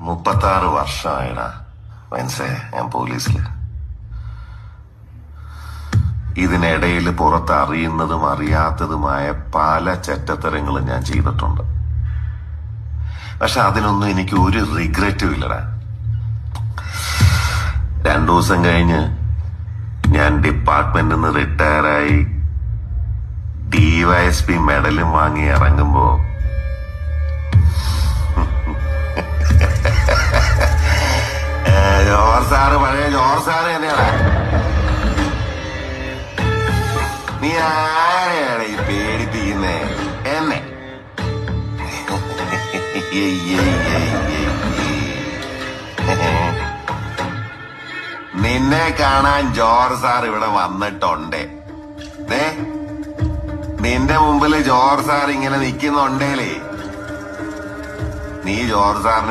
36 വർഷമായിടാ മനസ്സേ ഞാൻ പോലീസില്. ഇതിനിടയിൽ പുറത്ത് അറിയുന്നതും അറിയാത്തതുമായ പല ചെറ്റത്തരങ്ങളും ഞാൻ ചെയ്തിട്ടുണ്ട്. പക്ഷെ അതിനൊന്നും എനിക്ക് ഒരു റിഗ്രറ്റും ഇല്ലടാ. 2 ദിവസം കഴിഞ്ഞ് ഞാൻ ഡിപ്പാർട്ട്മെന്റിൽ നിന്ന് റിട്ടയറായി DYSP മെഡലും വാങ്ങി ഇറങ്ങുമ്പോ ജോർജ് സാറ് പഴയ ജോർജ് സാറ് തന്നെയാണ്. നീ ആരെയാണ് ഈ പേടിപ്പിക്കുന്നേ? എന്നെ നിന്നെ കാണാൻ ജോർജ് സാർ ഇവിടെ വന്നിട്ടുണ്ട്. നിന്റെ മുമ്പില് ജോർജ് സാർ ഇങ്ങനെ നിക്കുന്നുണ്ടേലേ നീ ജോർജ് സാറിന്